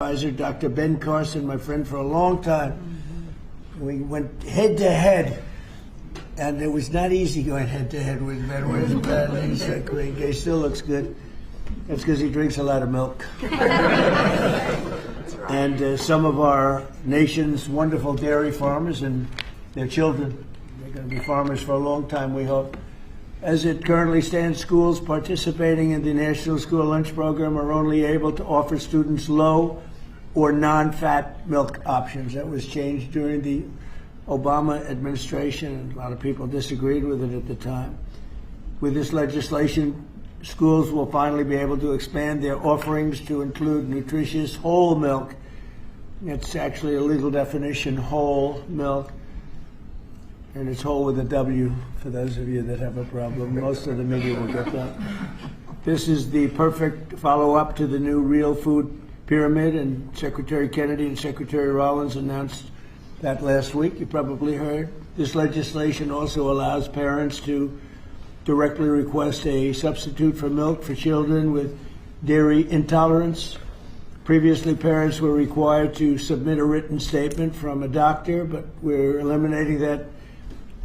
advisor, Dr. Ben Carson, my friend for a long time. We went head to head, and it was not easy going head to head with Ben. He still looks good. That's because he drinks a lot of milk. And some of our nation's wonderful dairy farmers and their children, they're going to be farmers for a long time, we hope. As it currently stands, schools participating in the National School Lunch Program are only able to offer students low or non-fat milk options. That was changed during the Obama administration, and a lot of people disagreed with it at the time. With this legislation, schools will finally be able to expand their offerings to include nutritious whole milk. It's actually a legal definition, whole milk. And it's whole with a W, for those of you that have a problem. Most of the media will get that. This is the perfect follow-up to the new real food pyramid, and Secretary Kennedy and Secretary Rollins announced that last week. You probably heard. This legislation also allows parents to directly request a substitute for milk for children with dairy intolerance. Previously, parents were required to submit a written statement from a doctor, but we're eliminating that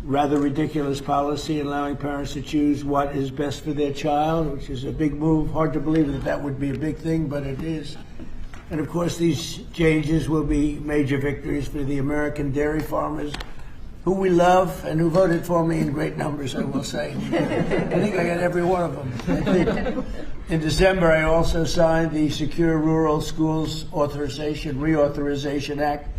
rather ridiculous policy, allowing parents to choose what is best for their child, which is a big move. Hard to believe that that would be a big thing, but it is. And of course, these changes will be major victories for the American dairy farmers, who we love and who voted for me in great numbers, I will say. I think I got every one of them. In December, I also signed the Secure Rural Schools Reauthorization Act,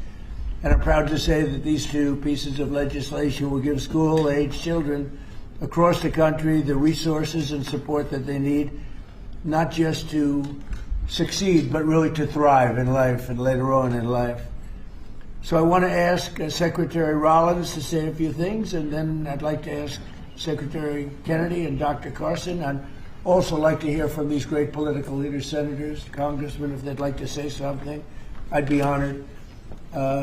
and I'm proud to say that these two pieces of legislation will give school-age children across the country the resources and support that they need, not just to succeed, but really to thrive in life and later on in life. So I want to ask Secretary Rollins to say a few things, and then I'd like to ask Secretary Kennedy and Dr. Carson. I'd also like to hear from these great political leaders, senators, congressmen, if they'd like to say something. I'd be honored.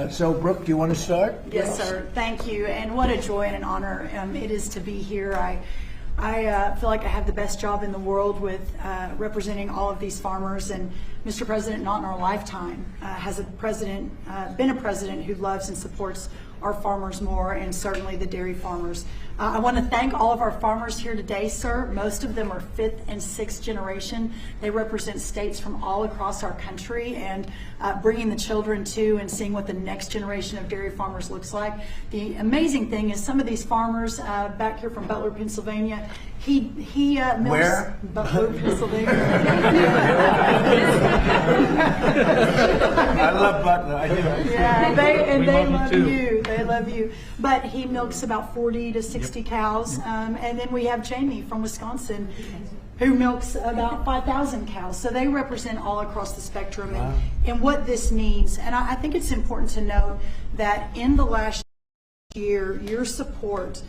So, Brooke, do you want to start? Yes, sir. Thank you. And what a joy and an honor it is to be here. I feel like I have the best job in the world with representing all of these farmers. And Mr. President, not in our lifetime, has been a president who loves and supports our farmers more, and certainly the dairy farmers. I want to thank all of our farmers here today, sir. Most of them are 5th and 6th generation. They represent states from all across our country, and bringing the children to and seeing what the next generation of dairy farmers looks like. The amazing thing is some of these farmers back here from Butler, Pennsylvania, he milks. Where? Butler, Pennsylvania. I love Butler. I do. Yeah, they love you. They love you. But he milks about 40 to 60 cows. And then we have Jamie from Wisconsin, who milks about 5,000 cows. So they represent all across the spectrum. Wow. And what this means. And I think it's important to note that in the last year, your support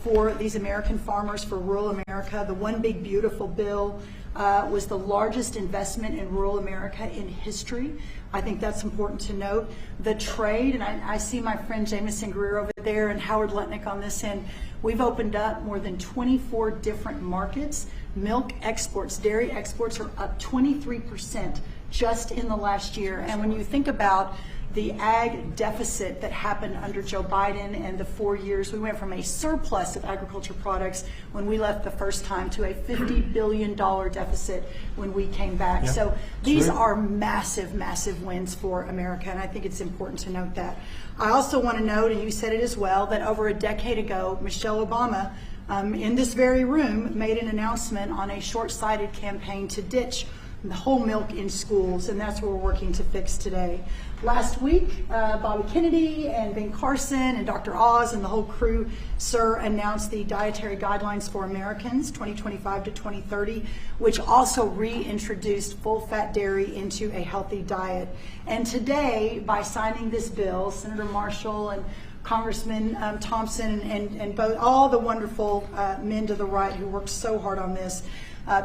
for these American farmers, for rural America, the One Big Beautiful Bill was the largest investment in rural America in history. I think that's important to note. The trade, and I see my friend Jameson Greer over there and Howard Lutnick on this end. We've opened up more than 24 different markets. Milk exports, dairy exports are up 23% just in the last year. And when you think about the ag deficit that happened under Joe Biden and the 4 years, we went from a surplus of agriculture products when we left the first time to a $50 billion deficit when we came back. Yeah. So these are massive, massive wins for America, and I think it's important to note that. I also want to note, and you said it as well, that over a decade ago, Michelle Obama, in this very room, made an announcement on a short-sighted campaign to ditch the whole milk in schools, and that's what we're working to fix today. Last week, Bobby Kennedy and Ben Carson and Dr. Oz and the whole crew, sir, announced the Dietary Guidelines for Americans 2025 to 2030, which also reintroduced full-fat dairy into a healthy diet. And today, by signing this bill, Senator Marshall and Congressman Thompson and both all the wonderful men to the right who worked so hard on this,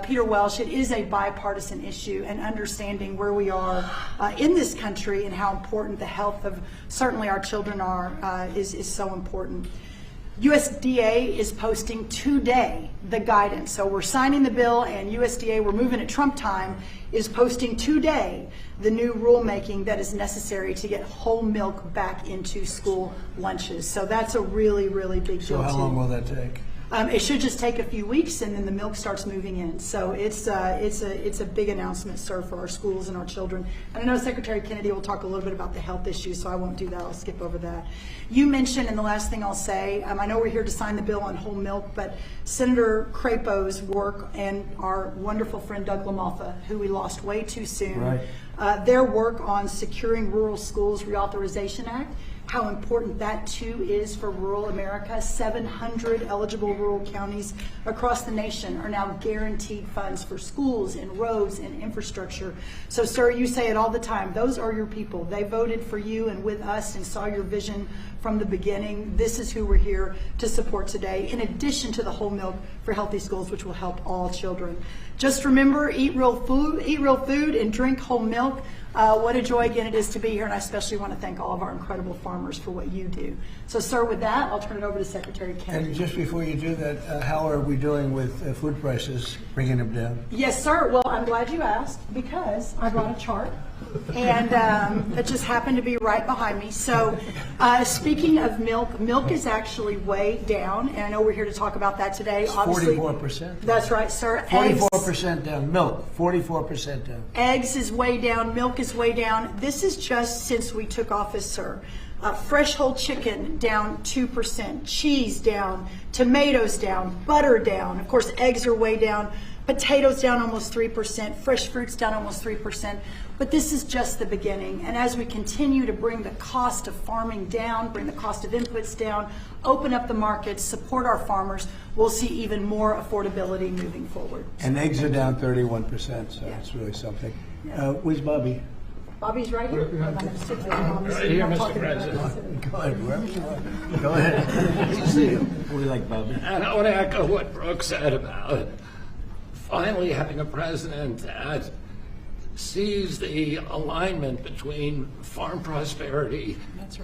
Peter Welsh, it is a bipartisan issue, and understanding where we are in this country and how important the health of certainly our children are is so important. USDA is posting today the guidance. So we're signing the bill, and USDA, we're moving at Trump time, is posting today the new rulemaking that is necessary to get whole milk back into school lunches. So that's a really, really big deal. So how long will that take? It should just take a few weeks, and then the milk starts moving in. So it's a big announcement, sir, for our schools and our children. And I know Secretary Kennedy will talk a little bit about the health issues, so I won't do that. I'll skip over that. You mentioned, and the last thing I'll say, I know we're here to sign the bill on whole milk, but Senator Crapo's work and our wonderful friend Doug LaMalfa, who we lost way too soon, right. Their work on securing Rural Schools Reauthorization Act, how important that too is for rural America. 700 eligible rural counties across the nation are now guaranteed funds for schools and roads and infrastructure. So, sir, you say it all the time. Those are your people. They voted for you and with us and saw your vision from the beginning. This is who we're here to support today, in addition to the whole milk for healthy schools, which will help all children. Just remember, eat real food and drink whole milk. What a joy again it is to be here, and I especially want to thank all of our incredible farmers for what you do. So, sir, with that, I'll turn it over to Secretary Kennedy. And just before you do that, how are we doing with food prices, bringing them down? Yes, sir. Well, I'm glad you asked, because I brought a chart, and it just happened to be right behind me. So, speaking of milk, milk is actually way down, and I know we're here to talk about that today. Obviously, 44%. That's right, sir. 44% down. Milk, 44% down. Eggs is way down. Milk is way down. This is just since we took office, sir. Fresh whole chicken down 2%, cheese down, tomatoes down, butter down. Of course, eggs are way down. Potatoes down almost 3%, fresh fruits down almost 3%. But this is just the beginning. And as we continue to bring the cost of farming down, bring the cost of inputs down, open up the markets, support our farmers, we'll see even more affordability moving forward. And eggs are down 31%, so it's really something. Where's Bobby? Bobby's right here. I'm gonna sit there. Right here, Mr. President. Go ahead, wherever you want. Go ahead. Good to see you. We like Bobby. And I want to echo what Brooke said about finally having a president that sees the alignment between farm prosperity,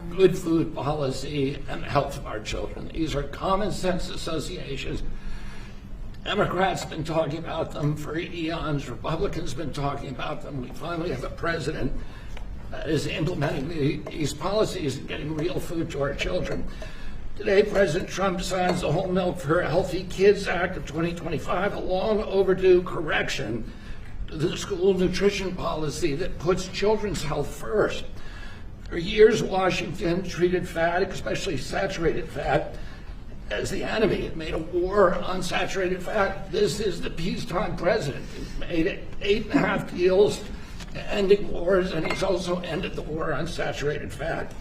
good food policy, and the health of our children. These are common sense associations. Democrats have been talking about them for eons. Republicans have been talking about them. We finally have a president that is implementing these policies and getting real food to our children. Today, President Trump signs the Whole Milk for Healthy Kids Act of 2025, a long overdue correction to the school nutrition policy that puts children's health first. For years, Washington treated fat, especially saturated fat, as the enemy. It made a war on saturated fat. This is the peacetime president. He made 8.5 deals ending wars, and he's also ended the war on saturated fat.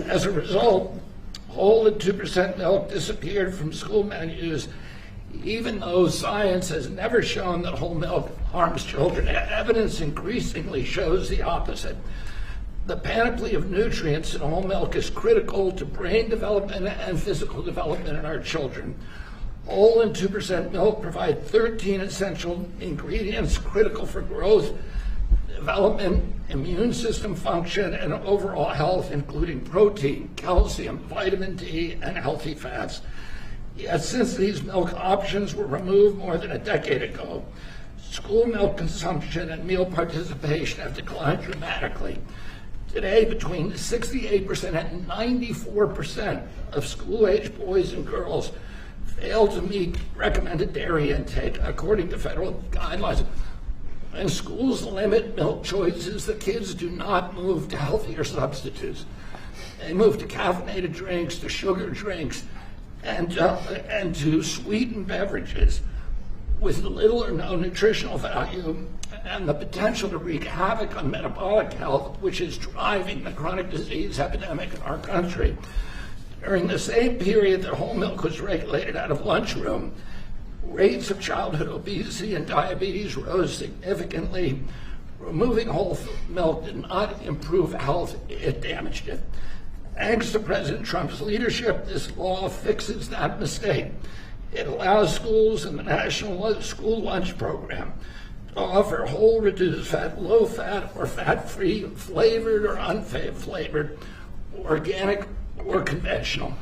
As a result, whole and 2% milk disappeared from school menus, even though science has never shown that whole milk harms children. Evidence increasingly shows the opposite. The panoply of nutrients in whole milk is critical to brain development and physical development in our children. Whole and 2% milk provide 13 essential ingredients critical for growth, development, immune system function, and overall health, including protein, calcium, vitamin D, and healthy fats. Yet since these milk options were removed more than a decade ago, school milk consumption and meal participation have declined dramatically. Today, between 68% and 94% of school-age boys and girls fail to meet recommended dairy intake, according to federal guidelines. When schools limit milk choices, the kids do not move to healthier substitutes. They move to caffeinated drinks, to sugar drinks, and to sweetened beverages with little or no nutritional value and the potential to wreak havoc on metabolic health, which is driving the chronic disease epidemic in our country. During the same period that whole milk was regulated out of lunchroom, rates of childhood obesity and diabetes rose significantly. Removing whole milk did not improve health, it damaged it. Thanks to President Trump's leadership, this law fixes that mistake. It allows schools in the National School Lunch Program to offer whole, reduced fat, low fat, or fat-free, flavored or unflavored, organic or conventional.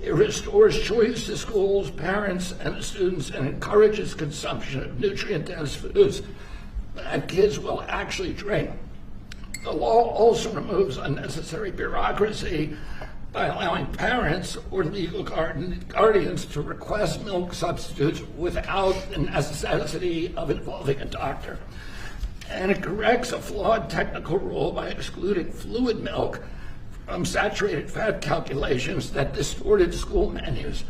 It restores choice to schools, parents, and students, and encourages consumption of nutrient-dense foods that kids will actually drink. The law also removes unnecessary bureaucracy by allowing parents or legal guardians to request milk substitutes without the necessity of involving a doctor. And it corrects a flawed technical rule by excluding fluid milk from saturated fat calculations that distorted school menus.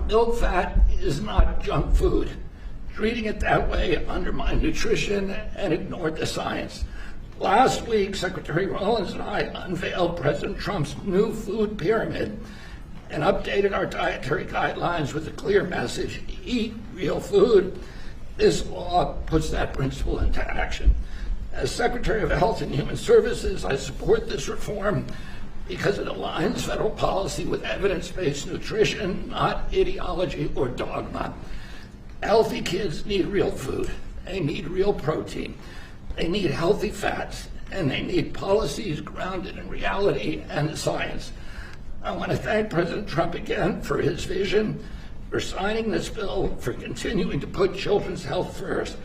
Milk fat is not junk food. Treating it that way undermined nutrition and ignored the science. Last week, Secretary Rollins and I unveiled President Trump's new food pyramid and updated our dietary guidelines with a clear message: eat real food. This law puts that principle into action. As Secretary of Health and Human Services, I support this reform because it aligns federal policy with evidence-based nutrition, not ideology or dogma. Healthy kids need real food. They need real protein. They need healthy fats, and they need policies grounded in reality and science. I want to thank President Trump again for his vision, for signing this bill, for continuing to put children's health first.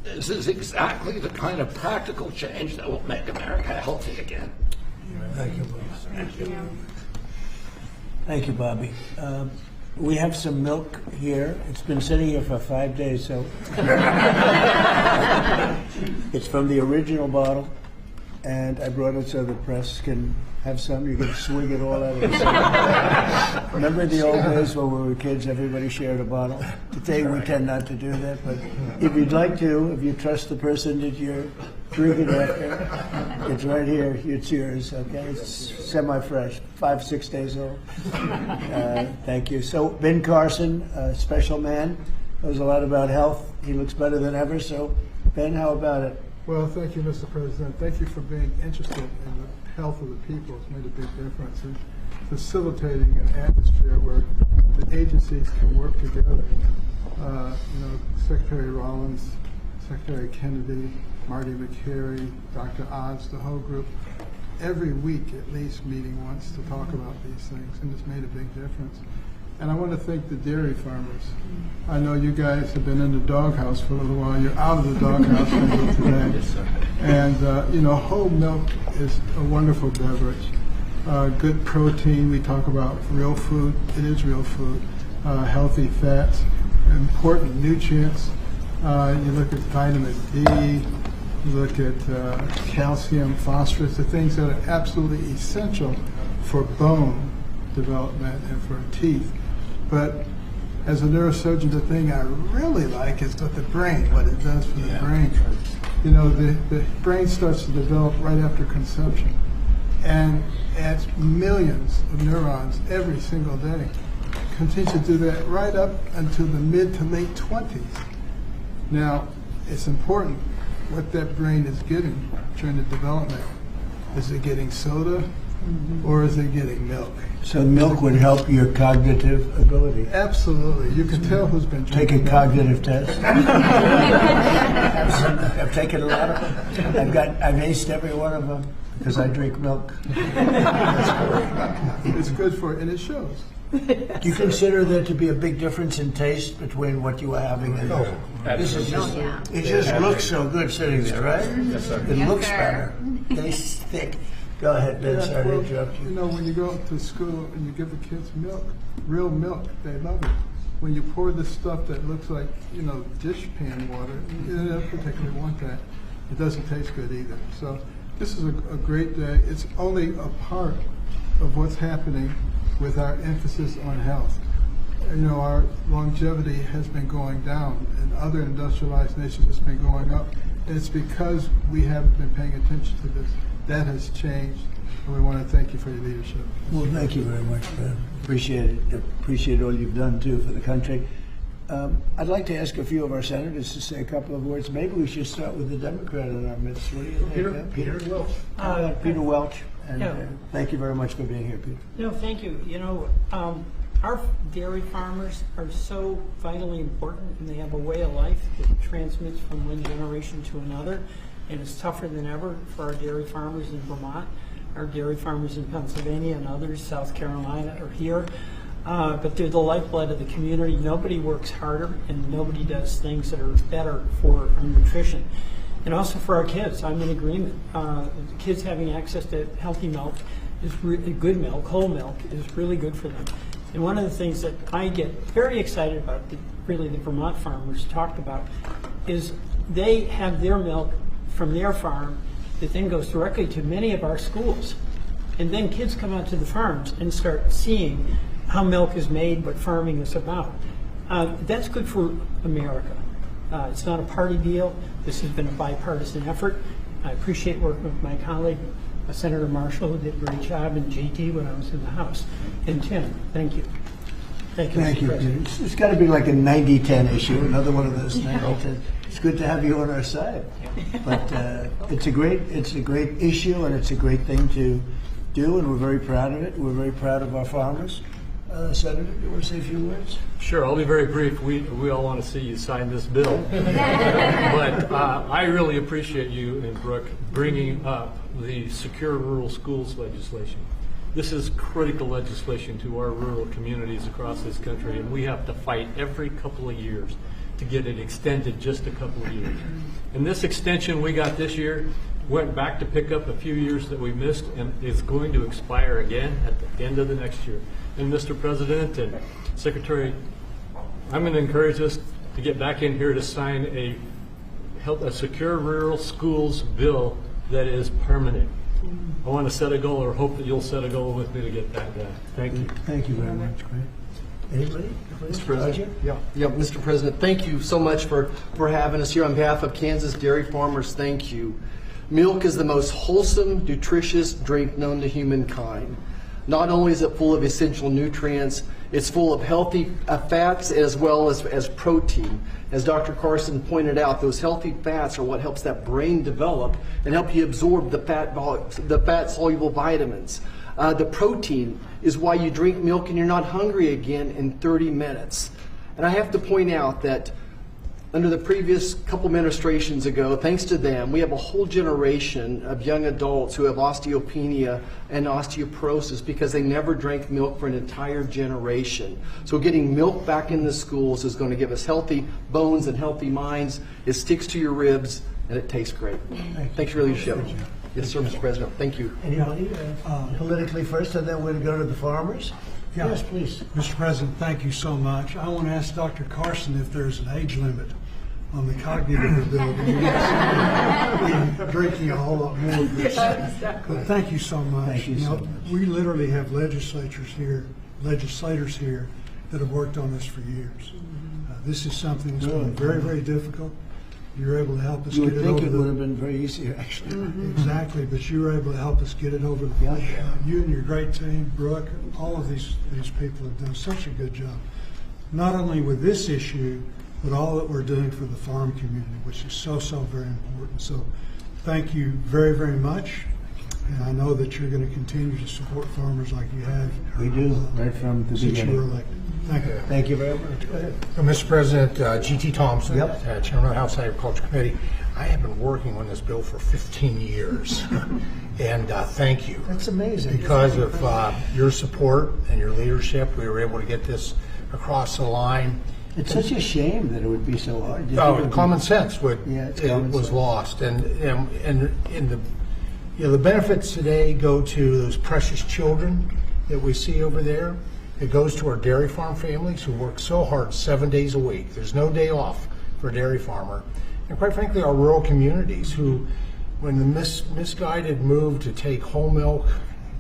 This is exactly the kind of practical change that will make America healthy again. Thank you, Bob. Thank you. Thank you, Bobby. We have some milk here. It's been sitting here for 5 days, so it's from the original bottle, and I brought it so the press can have some. You can swig it all out of it. Remember the old days when we were kids, everybody shared a bottle? Today we tend not to do that, but if you'd like to, if you trust the person that you're drinking after, it's right here, it's yours, okay? It's semi-fresh, 5-6 days old. Thank you. So Ben Carson, a special man, knows a lot about health. He looks better than ever, so Ben, how about it? Well, thank you, Mr. President. Thank you for being interested in the health of the people. It's made a big difference in facilitating an atmosphere where the agencies can work together. Secretary Rollins, Secretary Kennedy, Marty McCary, Dr. Oz, the whole group, every week at least meeting once to talk about these things, and it's made a big difference. And I want to thank the dairy farmers. I know you guys have been in the doghouse for a little while. You're out of the doghouse today. Yes, sir. And, whole milk is a wonderful beverage. Good protein. We talk about real food. It is real food. Healthy fats, important nutrients. You look at vitamin D, you look at calcium, phosphorus, the things that are absolutely essential for bone development and for teeth. But as a neurosurgeon, the thing I really like is what the brain, what it does for the brain. The brain starts to develop right after conception and adds millions of neurons every single day. Continues to do that right up until the mid to late 20s. Now, it's important what that brain is getting during the development. Is it getting soda or is it getting milk? So milk would help your cognitive ability. Absolutely. You can tell who's been Take drinking a cognitive test. I've taken a lot of them. I've aced every one of them because I drink milk. It's good for it, and it shows. Do you consider there to be a big difference in taste between what you are having and this is just, it just looks so good sitting there, right? Yes, sir. It looks better. Tastes thick. Go ahead, Ben. Sorry to interrupt you. When you go to school and you give the kids milk, real milk, they love it. When you pour this stuff that looks like, dish pan water, they don't particularly want that. It doesn't taste good either. So this is a great day. It's only a part of what's happening with our emphasis on health. Our longevity has been going down, and other industrialized nations it's been going up. And it's because we haven't been paying attention to this. That has changed, and we want to thank you for your leadership. Well, thank you very much, Ben. Appreciate it. Appreciate all you've done, too, for the country. I'd like to ask a few of our senators to say a couple of words. Maybe we should start with the Democrat in our midst. What do you think? Peter Welch. Peter Welch. And thank you very much for being here, Peter. No, thank you. Our dairy farmers are so vitally important, and they have a way of life that transmits from one generation to another. And it's tougher than ever for our dairy farmers in Vermont, our dairy farmers in Pennsylvania and others, South Carolina, are here. but they're the lifeblood of the community. Nobody works harder, and nobody does things that are better for our nutrition. And also for our kids, I'm in agreement. Kids having access to healthy milk is really good milk, whole milk, is really good for them. And one of the things that I get very excited about, that really the Vermont farmers talked about, is they have their milk from their farm that then goes directly to many of our schools. And then kids come out to the farms and start seeing how milk is made, what farming is about. That's good for America. It's not a party deal. This has been a bipartisan effort. I appreciate working with my colleague, Senator Marshall, who did a great job, and JT when I was in the House. And Tim, thank you. Thank you, Thank Mr. you. President. It's got to be like a 90-10 issue, another one of those 90-10. It's good to have you on our side. But it's a great issue, and it's a great thing to do, and we're very proud of it. We're very proud of our farmers. Senator, do you want to say a few words? Sure, I'll be very brief. We all want to see you sign this bill. But I really appreciate you and Brooke bringing up the Secure Rural Schools legislation. This is critical legislation to our rural communities across this country, and we have to fight every couple of years to get it extended just a couple of years. And this extension we got this year went back to pick up a few years that we missed, and is going to expire again at the end of the next year. And Mr. President and Secretary, I'm going to encourage us to get back in here to sign a Secure Rural Schools bill that is permanent. I want to set a goal, or hope that you'll set a goal with me to get that done. Thank you. Thank you very much. Great. Anybody? Mr. President. Yeah, Mr. President, thank you so much for having us here. On behalf of Kansas dairy farmers, thank you. Milk is the most wholesome, nutritious drink known to humankind. Not only is it full of essential nutrients, it's full of healthy fats as well as protein. As Dr. Carson pointed out, those healthy fats are what helps that brain develop and help you absorb the fat-soluble vitamins. The protein is why you drink milk and you're not hungry again in 30 minutes. And I have to point out that under the previous couple administrations ago, thanks to them, we have a whole generation of young adults who have osteopenia and osteoporosis because they never drank milk for an entire generation. So getting milk back in the schools is going to give us healthy bones and healthy minds. It sticks to your ribs and it tastes great. Thanks for your leadership. Yes, sir, Mr. President. Thank you. Anybody? Politically first, and then we're going to go to the farmers. Yeah. Yes, please. Mr. President, thank you so much. I want to ask Dr. Carson if there's an age limit on the cognitive ability. We're drinking a whole lot more of this. But thank you so much. Thank you so much. We literally have legislators here that have worked on this for years. This is something that's been very, very difficult. You're able to help us You get would it over think it the... would have been very easy, actually. Exactly, but you were able to help us get it over the finish line. You and your great team, Brooke, all of these people have done such a good job. Not only with this issue, but all that we're doing for the farm community, which is so very important. So thank you very, very much. And I know that you're going to continue to support farmers like you have. We do, right from the Since you were beginning. elected. Thank you. Thank you very much. Go ahead. Mr. President, G.T. Thompson, Yep. Chairman of the House Agriculture Committee. I have been working on this bill for 15 years, and thank you. That's amazing. Because of your support and your leadership, we were able to get this across the line. It's such a shame that it would be so hard. Common sense was sense. lost, and the benefits today go to those precious children that we see over there. It goes to our dairy farm families who work so hard 7 days a week. There's no day off for a dairy farmer. And quite frankly, our rural communities who, when the misguided move to take whole milk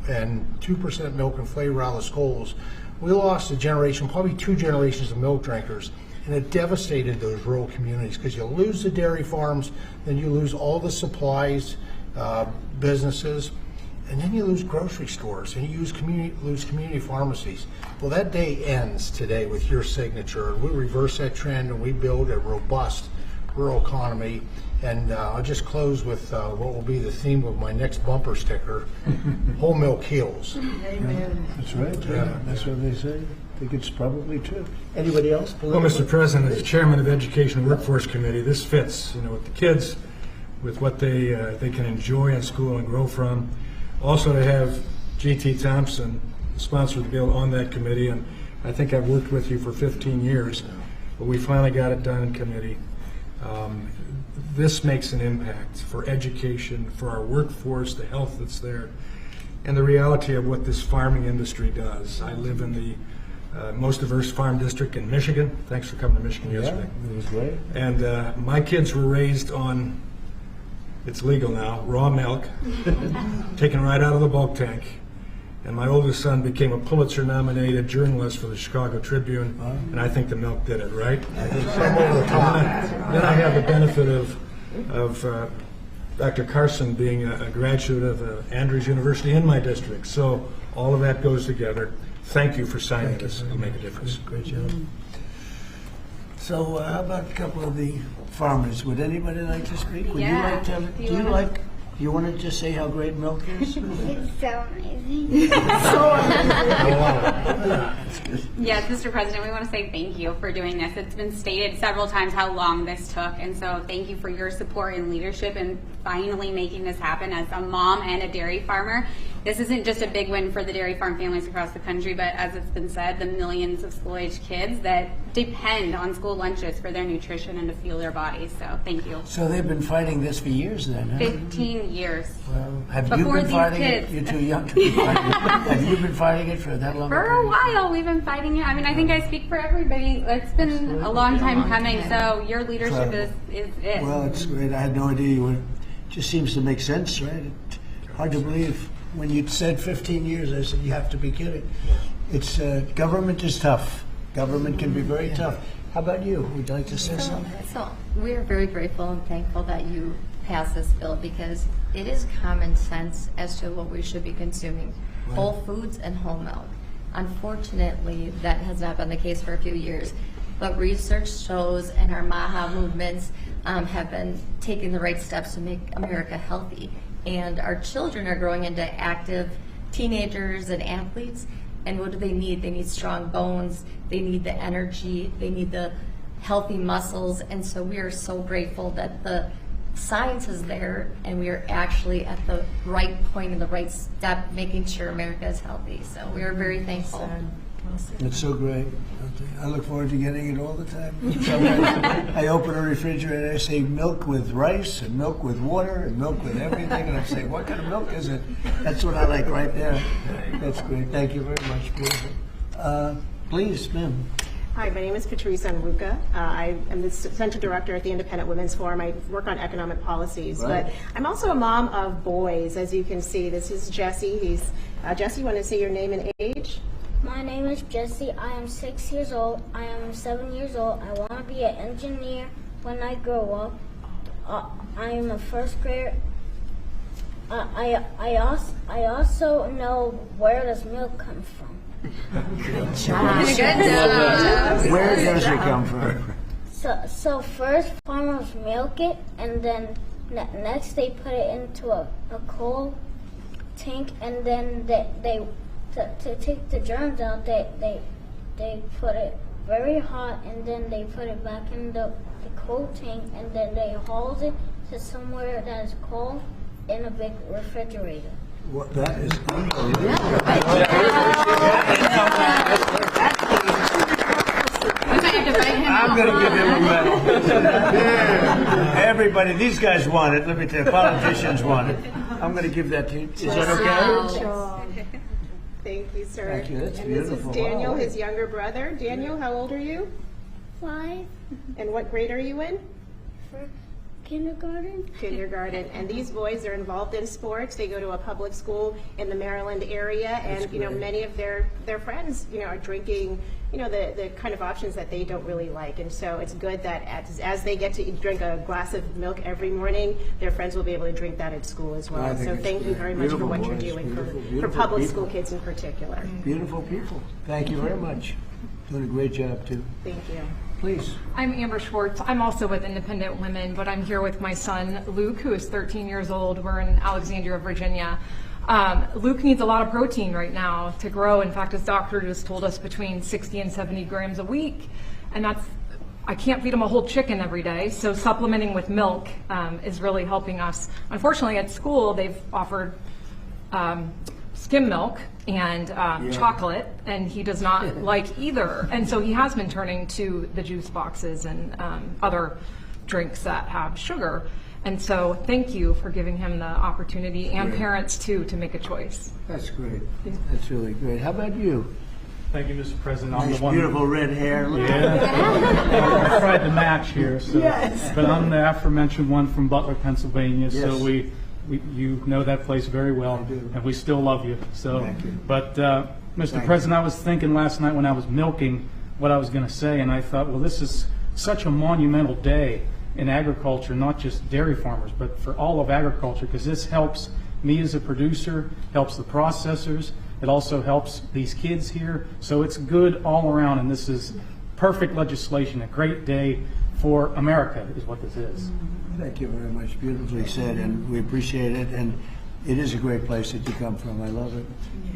and 2% milk and flavor out of the schools, we lost a generation, probably 2 generations of milk drinkers, and it devastated those rural communities because you lose the dairy farms, then you lose all the supplies, businesses, and then you lose grocery stores, and you lose community pharmacies. Well, that day ends today with your signature, and we reverse that trend, and we build a robust rural economy. And I'll just close with what will be the theme of my next bumper sticker: whole milk heals. Amen. That's right. Yeah. That's what they say. I think it's probably true. Anybody else? Well, Mr. President, as Chairman of the Education and Workforce Committee, this fits, with the kids, with what they can enjoy in school and grow from. Also to have G.T. Thompson sponsor the bill on that committee, and I think I've worked with you for 15 years, but we finally got it done in committee. This makes an impact for education, for our workforce, the health that's there, and the reality of what this farming industry does. I live in the most diverse farm district in Michigan. Thanks for coming to Michigan yesterday. It was great. And my kids were raised on, it's legal now, raw milk, taken right out of the bulk tank. And my oldest son became a Pulitzer-nominated journalist for the Chicago Tribune, and I think the milk did it, right? Then I have the benefit of Dr. Carson being a graduate of Andrews University in my district. So all of that goes together. Thank you for signing this. It'll make a difference. Great job. So how about a couple of the farmers? Would anybody like to speak? Would Yeah. you like you want to just say how great milk is? It's so amazing. Yes, Mr. President, we want to say thank you for doing this. It's been stated several times how long this took, and so thank you for your support and leadership in finally making this happen. As a mom and a dairy farmer, this isn't just a big win for the dairy farm families across the country, but as it's been said, the millions of school-age kids that depend on school lunches for their nutrition and to fuel their bodies. So thank you. So they've been fighting this for years then, huh? 15 years. Well, have you Before been these fighting kids. it? You're too young to be fighting it. Have you been fighting it for that long? For a while, we've been fighting it. I mean, I think I speak for everybody. It's been a long time coming, so your leadership is it. Well, it's great. I had no idea you were. Just seems to make sense, right? Hard to believe. When you said 15 years, I said, you have to be kidding. It's government is tough. Government can be very tough. How about you? Would you like to say something? So we're very grateful and thankful that you passed this bill because it is common sense as to what we should be consuming. Right. Whole foods and whole milk. Unfortunately, that has not been the case for a few years. But research shows and our MAHA movements have been taking the right steps to make America healthy. And our children are growing into active teenagers and athletes. And what do they need? They need strong bones, they need the energy, they need the healthy muscles. And so we are so grateful that the science is there and we are actually at the right point and the right step making sure America is healthy. So we are very thankful. It's so great. I look forward to getting it all the time. I open a refrigerator, I say milk with rice and milk with water and milk with everything, and I say, what kind of milk is it? That's what I like right there. That's great. Thank you very much. Beautiful. Please, ma'am. Hi, my name is Patrice Anruca. I am the Central Director at the Independent Women's Forum. I work on economic policies, Right. but I'm also a mom of boys, as you can see. This is Jesse. Jesse, you want to say your name and age? My name is Jesse. I am 6 years old. I am 7 years old. I want to be an engineer when I grow up. I am a first grader. I also know where does milk come from. Good job. Where does it come from? So first farmers milk it, and then next they put it into a coal tank, and then they to take the germs out, they put it very hot, and then they put it back in the coal tank, and then they haul it to somewhere that is cold in a big refrigerator. What, that is unbelievable. I'm going to give him a medal. Yeah. Everybody, these guys want it. Let me tell you, politicians want it. I'm going to give that to you. Is that okay? Thank you, sir. Thank you. That's and beautiful. This is Daniel, Wow. his younger brother. Daniel, how old are you? 5 And what grade are you in? for kindergarten. Kindergarten. And these boys are involved in sports. They go to a public school in the Maryland area, and That's you know great. many of their friends are drinking the kind of options that they don't really like. And so it's good that as they get to drink a glass of milk every morning, their friends will be able to drink that at school as well. I think So it's thank you great. very much for Beautiful what you're boys. doing for Beautiful public people. school kids in particular. Beautiful people. Thank you very much. Doing a great job, too. Thank you. Please. I'm Amber Schwartz. I'm also with Independent Women, but I'm here with my son, Luke, who is 13 years old. We're in Alexandria, Virginia. Luke needs a lot of protein right now to grow. In fact, his doctor just told us between 60 and 70 grams a week. And I can't feed him a whole chicken every day, so supplementing with milk is really helping us. Unfortunately, at school, they've offered skim milk and chocolate, and he does not like either. And so he has been turning to the juice boxes and other drinks that have sugar. And so thank you for giving him the opportunity, and parents too, to make a choice. That's great. That's really great. How about you? Thank you, Mr. President. I'm Nice, the one. beautiful red hair. Yeah. I tried to match here, so. Yes. But I'm the aforementioned one from Butler, Pennsylvania. Yes. So you know that place very well, and we still love you. So, Thank you. but Mr. Thank President, I was thinking last night when I was milking what I was going to say, and I thought, well, this is such a monumental day in agriculture, not just dairy farmers, but for all of agriculture, because this helps me as a producer, helps the processors. It also helps these kids here. So it's good all around, and this is perfect legislation, a great day for America is what this is. Thank you very much. Beautifully said, and we appreciate it. And it is a great place that you come from. I love it.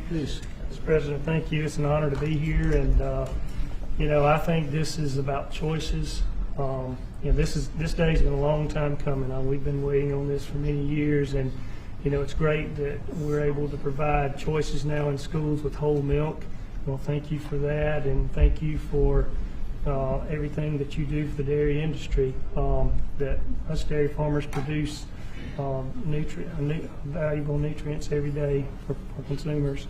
Please. Mr. President, thank you. It's an honor to be here, and I think this is about choices. This day's been a long time coming. We've been waiting on this for many years, and it's great that we're able to provide choices now in schools with whole milk. Well, thank you for that, and thank you for everything that you do for the dairy industry. That us dairy farmers produce valuable nutrients every day for consumers.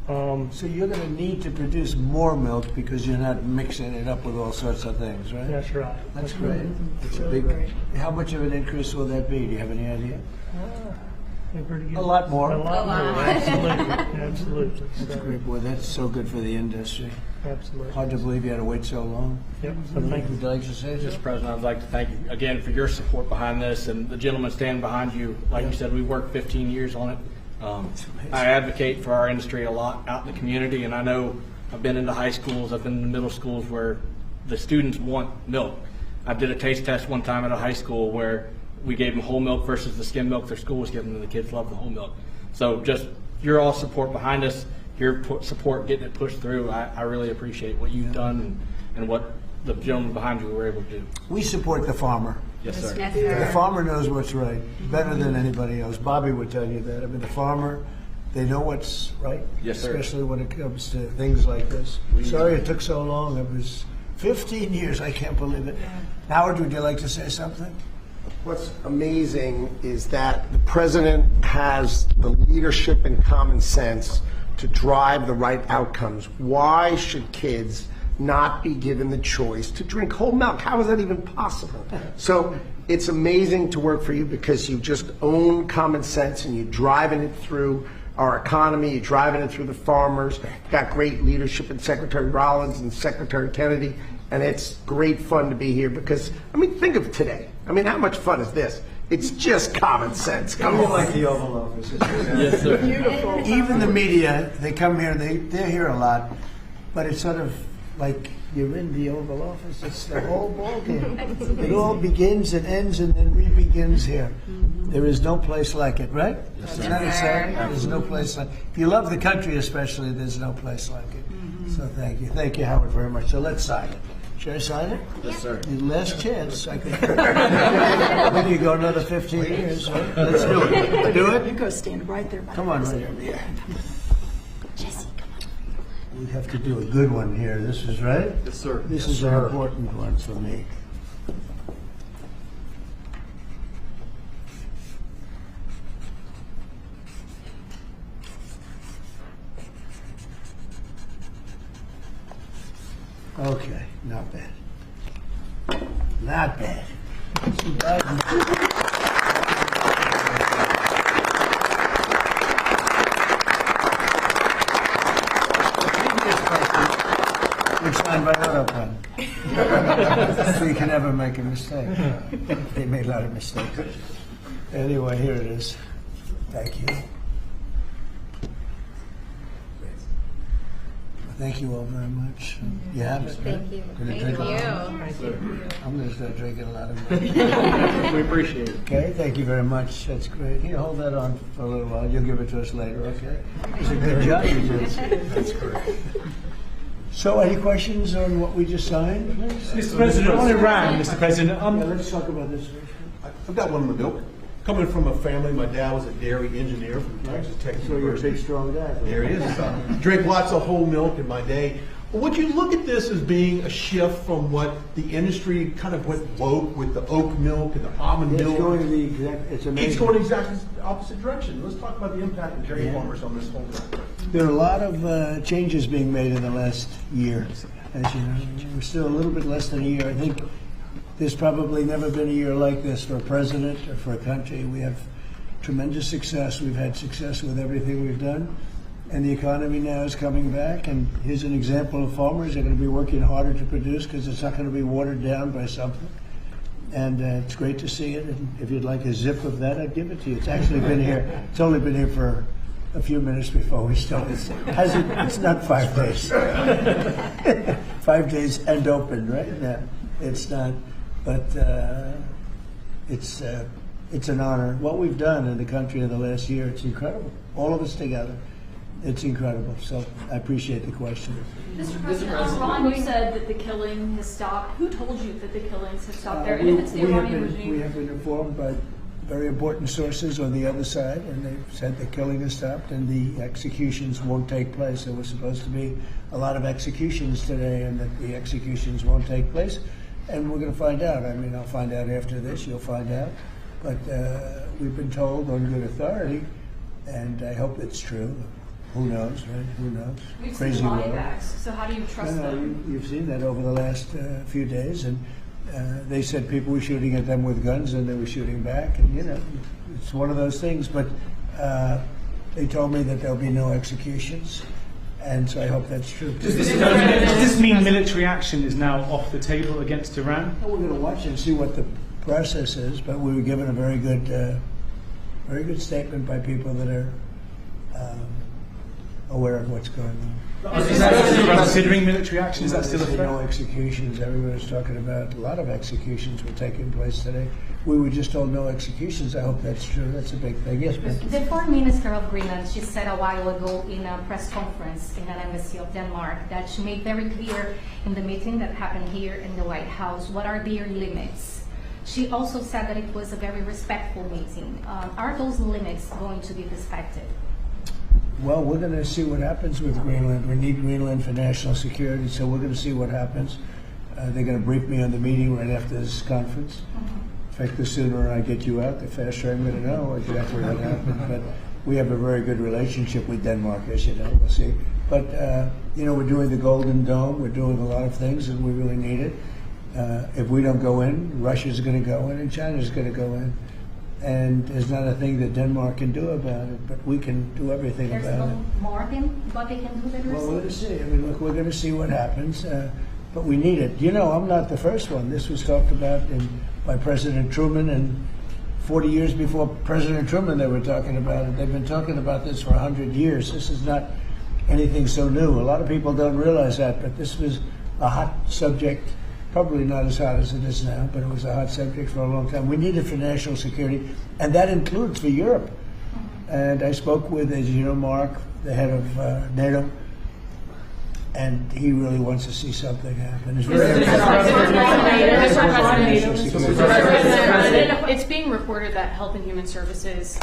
So you're going to need to produce more milk because you're not mixing it up with all sorts of things, right? That's right. That's great. It's a big. How much of an increase will that be? Do you have any idea? A lot more. A lot more. Absolutely. Absolutely. That's great, boy. That's so good for the industry. Absolutely. Hard to believe you had to wait so long. Yep. So thank you. Would you like to say Mr. President, I'd like to thank you again for your support behind this, and the gentleman standing behind you. Like you said, we worked 15 years on it. I advocate for our industry a lot out in the community, and I know I've been into high schools, I've been in middle schools where the students want milk. I did a taste test one time at a high school where we gave them whole milk versus the skim milk their school was giving, and the kids love the whole milk. So just your all support behind us, your support getting it pushed through, I really appreciate what you've done and what the gentleman behind you were able to do. We support the farmer. Yes, sir. Yes, sir. The farmer knows what's right better than anybody else. Bobby would tell you that. I mean, the farmer, they know what's right. Yes, sir. Especially when it comes to things like this. Sorry it took so long. It was 15 years. I can't believe it. Howard, would you like to say something? What's amazing is that the president has the leadership and common sense to drive the right outcomes. Why should kids not be given the choice to drink whole milk? How is that even possible? So it's amazing to work for you because you just own common sense and you're driving it through our economy, you're driving it through the farmers. You've got great leadership in Secretary Rollins and Secretary Kennedy, and it's great fun to be here because, I mean, think of today. I mean, how much fun is this? It's just common sense. Come on. Like the Oval Office. Yes, sir. Beautiful. Even the media, they come here and they're here a lot, but it's sort of like you're in the Oval Office. It's the whole ballgame. It all begins and ends and then re-begins here. There is no place like it, right? Yes, Isn't that exciting? There's no place like it. If you love the country especially, there's no place like it. So thank you. Thank you, Howard, very much. So let's sign it. Should I sign it? Yes, sir. The last chance. I could. When you go another 15 years, right? Let's do it. Do it? You go stand right there. Come on, right here. Jesse, come on. We have to do a good one here. This is right? Yes, sir. This is an important one for me. Okay, not bad. Not bad. Which signed by AutoPen. So you can never make a mistake. They made a lot of mistakes. Anyway, here it is. Thank you. Thank you all very much. You have it. Thank you. Gonna drink a lot? I'm going to start drinking a lot of milk. We appreciate it. Okay, thank you very much. That's great. Here, hold that on for a little while. You'll give it to us later, okay? It's a good job you did. That's great. So, any questions on what we just signed? Mr. President, on Iran, Mr. President, let's talk about this first. I've got one on the milk. coming from a family, my dad was a dairy engineer from Texas Tech So you're a University. big, strong guy. There it is. Drink lots of whole milk in my day. Would you look at this as being a shift from what the industry kind of went woke with the oat milk and the almond milk? It's going the exact, it's amazing. It's going exactly the opposite direction. Let's talk about the impact of dairy farmers on this whole thing. There are a lot of changes being made in the last year, as you know. We're still a little bit less than a year. I think there's probably never been a year like this for a president or for a country. We have tremendous success. We've had success with everything we've done. And the economy now is coming back. And here's an example of farmers. They're going to be working harder to produce because it's not going to be watered down by something. And it's great to see it. And if you'd like a zip of that, I'd give it to you. It's actually been here. It's only been here for a few minutes before we started. It's not 5 days. 5 days and open, right? Yeah, it's not. But it's an honor. What we've done in the country in the last year, it's incredible. All of us together. It's incredible. So I appreciate the question. Mr. President, Ron, you said that the killing has stopped. Who told you that the killings have stopped there? And if it's the Iranian regime? We have been informed by very important sources on the other side, and they've said the killing has stopped and the executions won't take place. There was supposed to be a lot of executions today, and that the executions won't take place. And we're going to find out. I mean, I'll find out after this. You'll find out. But we've been told on good authority, and I hope it's true. Who knows, right? Who knows? We've Crazy seen body world. bags, so how do you trust them? You've seen that over the last few days, and they said people were shooting at them with guns, and they were shooting back, and you know, it's one of those things. But they told me that there'll be no executions, and so I hope that's true. Does this mean military action is now off the table against Iran? Well, we're going to watch and see what the process is, but we were given a very good statement by people that are aware of what's going on. Is that still considering military action? Is that still a threat? No executions. Everybody's talking about a lot of executions were taking place today. We were just told no executions. I hope that's true. That's a big thing. Yes, ma'am. The Foreign Minister of Greenland, she said a while ago in a press conference in an embassy of Denmark that she made very clear in the meeting that happened here in the White House what are their limits. She also said that it was a very respectful meeting. Are those limits going to be respected? Well, we're going to see what happens with Greenland. We need Greenland for national security, so we're going to see what happens. They're going to brief me on the meeting right after this conference. In fact, the sooner I get you out, the faster I'm going to know exactly what happened. But we have a very good relationship with Denmark, as you know. We'll see. But, you know, we're doing the Golden Dome. We're doing a lot of things, and we really need it. If we don't go in, Russia's going to go in, and China's going to go in. And there's not a thing that Denmark can do about it, but we can do everything There's about it. no more than what they can do than Well, we're going to see. I mean, look, we're going to see what happens, but we need it. You know, I'm not the first one. This was talked about by President Truman, and 40 years before President Truman, they were talking about it. They've been talking about this for 100 years. This is not anything so new. A lot of people don't realize that, but this was a hot subject. Probably not as hot as it is now, but it was a hot subject for a long time. We need it for national security, and that includes for Europe. And I spoke with, as you know, Mark, the head of NATO, and he really wants to see something happen. It's very It's being reported that Health and Human Services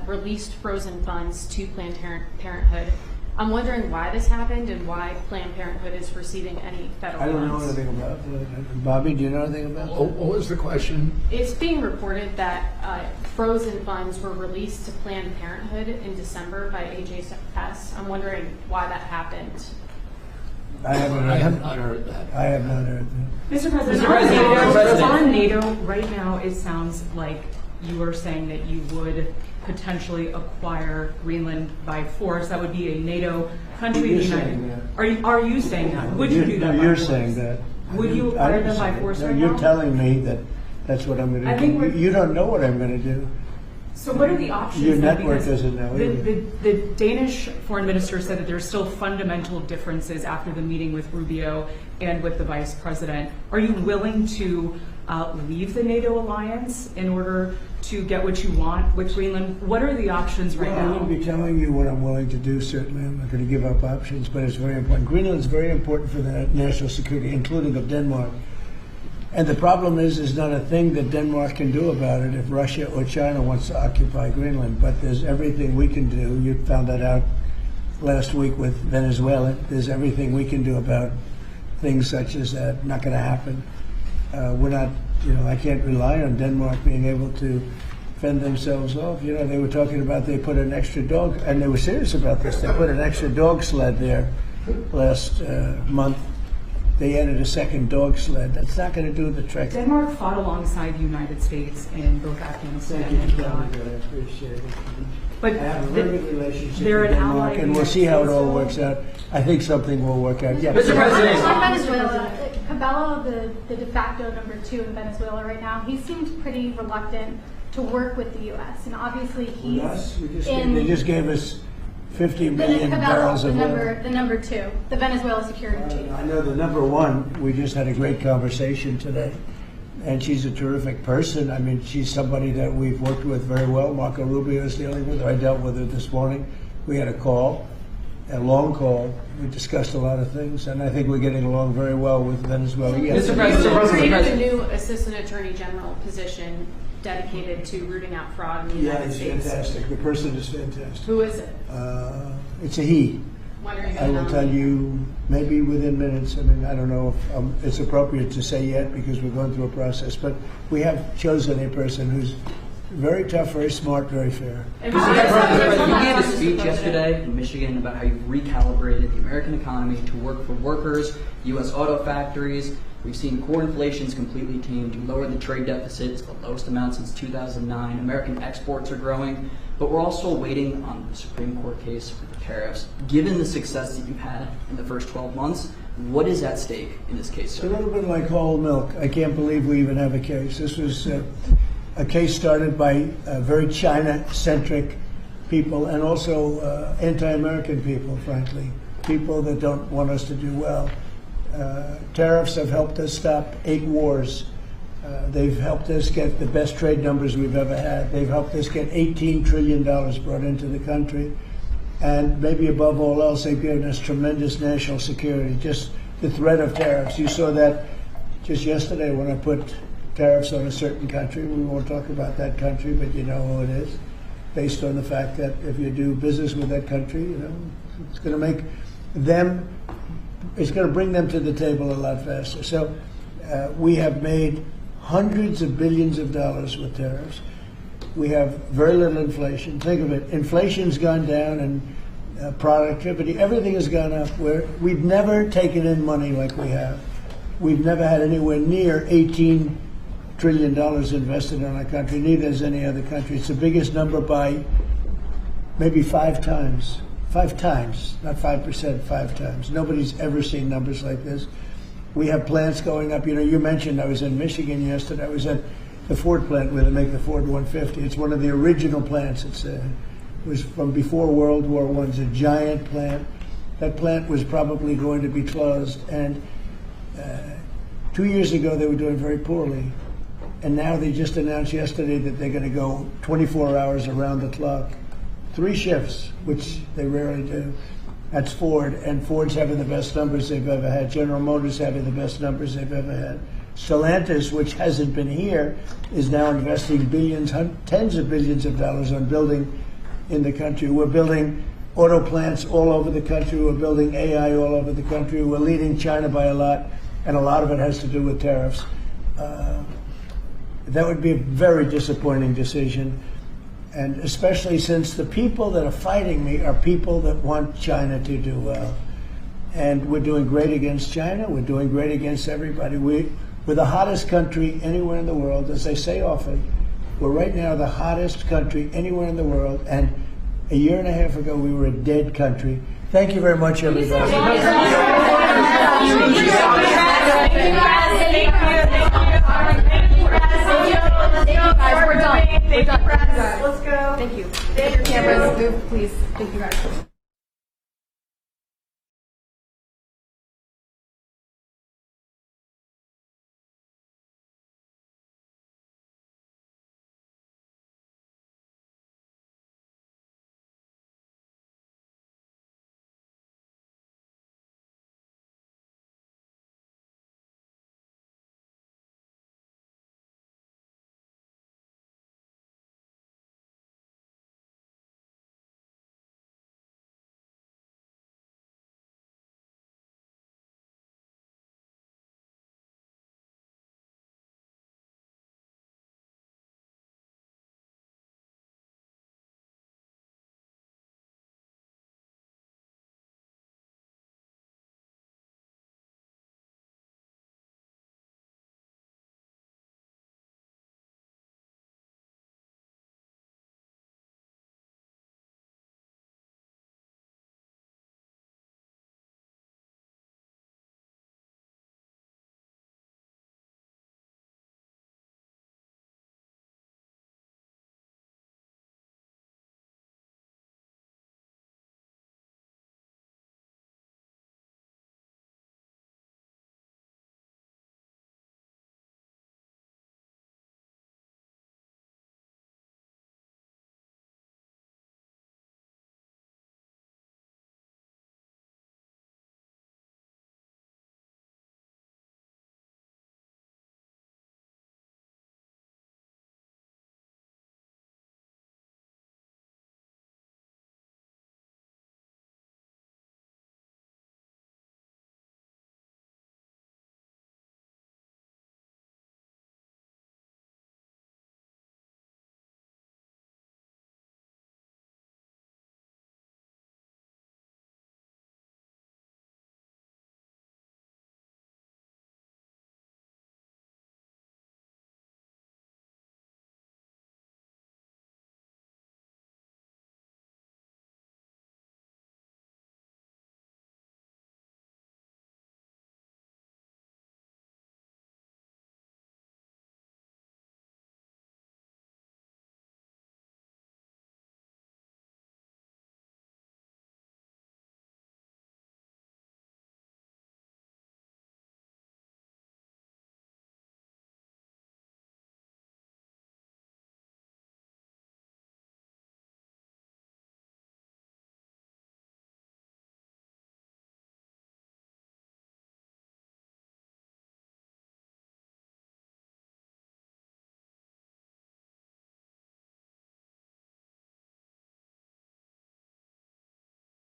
released frozen funds to Planned Parenthood. I'm wondering why this happened and why Planned Parenthood is receiving any federal I don't know funds. anything about it. Bobby, do you know anything about it? What was the question? It's being reported that frozen funds were released to Planned Parenthood in December by HHS. I'm wondering why that happened. I have not heard that. I have not heard that. Mr. President, on NATO, right now it sounds like you are saying that you would potentially acquire Greenland by force. That would be a NATO country. You're saying that. Are you saying that? Would you do that? No, you're saying that. Would you acquire them by force right You're now? telling me that that's what I'm going I to think do. You don't know what I'm going to do. So what are the options? Your then? network Because doesn't know either. The Danish foreign minister said that there's still fundamental differences after the meeting with Rubio and with the vice president. Are you willing to leave the NATO alliance in order to get what you want with Greenland? What are the options right Well, now? I won't be telling you what I'm willing to do, certainly. I'm not going to give up options, but it's very important. Greenland is very important for the national security, including of Denmark. And the problem is, there's not a thing that Denmark can do about it if Russia or China wants to occupy Greenland. But there's everything we can do. You found that out last week with Venezuela. There's everything we can do about things such as that. Not going to happen. We're not, I can't rely on Denmark being able to fend themselves off. They were talking about they put an extra dog, and they were serious about this. They put an extra dog sled there last month. They added a second dog sled. That's not going to do the trick. Denmark fought alongside the United States in both Afghanistan Thank you and for telling Iraq. me that. I appreciate it. But I have a very good relationship they're with an Denmark, ally and of we'll the see how it United all States. works out. I think something will work out. Yeah. Mr. President. On Venezuela, Cabello, the de facto number 2 in Venezuela right now, he seemed pretty reluctant to work with the U.S. And obviously he's They just gave us 50 million barrels of oil. the number 2, the Venezuela security chief. I know the number 1. We just had a great conversation today, and she's a terrific person. I mean, she's somebody that we've worked with very well. Marco Rubio is dealing with her. I dealt with her this morning. We had a long call. We discussed a lot of things, and I think we're getting along very well with Venezuela. Yes. Mr. President, created a new Assistant Attorney General position dedicated to rooting out fraud in the United He's States. fantastic. The person is fantastic. Who is it? It's a he. When are you I going will to tell you maybe within minutes. I mean, I don't know if it's appropriate to say yet because we're going through a process, but we have chosen a person who's very tough, very smart, very fair. Mr. President, you gave a speech yesterday in Michigan about how you've recalibrated the American economy to work for workers, U.S. auto factories. We've seen core inflation's completely tamed. You lowered the trade deficit. It's the lowest amount since 2009. American exports are growing. But we're all still waiting on the Supreme Court case for the tariffs. Given the success that you've had in the first 12 months, what is at stake in this case, It's sir? a little bit like whole milk. I can't believe we even have a case. This was a case started by very China-centric people and also anti-American people, frankly, people that don't want us to do well. Tariffs have helped us stop 8 wars. They've helped us get the best trade numbers we've ever had. They've helped us get $18 trillion brought into the country. And maybe above all else, they've given us tremendous national security. Just the threat of tariffs. You saw that just yesterday when I put tariffs on a certain country. We won't talk about that country, but you know who it is. Based on the fact that if you do business with that country, it's going to make them, it's going to bring them to the table a lot faster. So we have made hundreds of billions of dollars with tariffs. We have very little inflation. Think of it. Inflation's gone down and productivity, everything has gone up. We've never taken in money like we have. We've never had anywhere near $18 trillion invested in our country. Neither has any other country. It's the biggest number by maybe 5 times. 5 times, not 5%, 5 times. Nobody's ever seen numbers like this. We have plants going up. You mentioned I was in Michigan yesterday. I was at the Ford plant where they make the Ford 150. It's one of the original plants. It was from before World War I. It's a giant plant. That plant was probably going to be closed. And 2 years ago, they were doing very poorly. And now they just announced yesterday that they're going to go 24 hours around the clock. 3 shifts, which they rarely do. That's Ford, and Ford's having the best numbers they've ever had. General Motors having the best numbers they've ever had. Stellantis, which hasn't been here, is now investing billions, tens of billions of dollars on building in the country. We're building auto plants all over the country. We're building AI all over the country. We're leading China by a lot, and a lot of it has to do with tariffs. That would be a very disappointing decision, and especially since the people that are fighting me are people that want China to do well. And we're doing great against China. We're doing great against everybody. We're the hottest country anywhere in the world. As I say often, we're right now the hottest country anywhere in the world, and a year and a half ago we were a dead country. Thank you very much, everybody. We're done. Let's go. Thank you. Take your cameras, move, please. Thank you guys.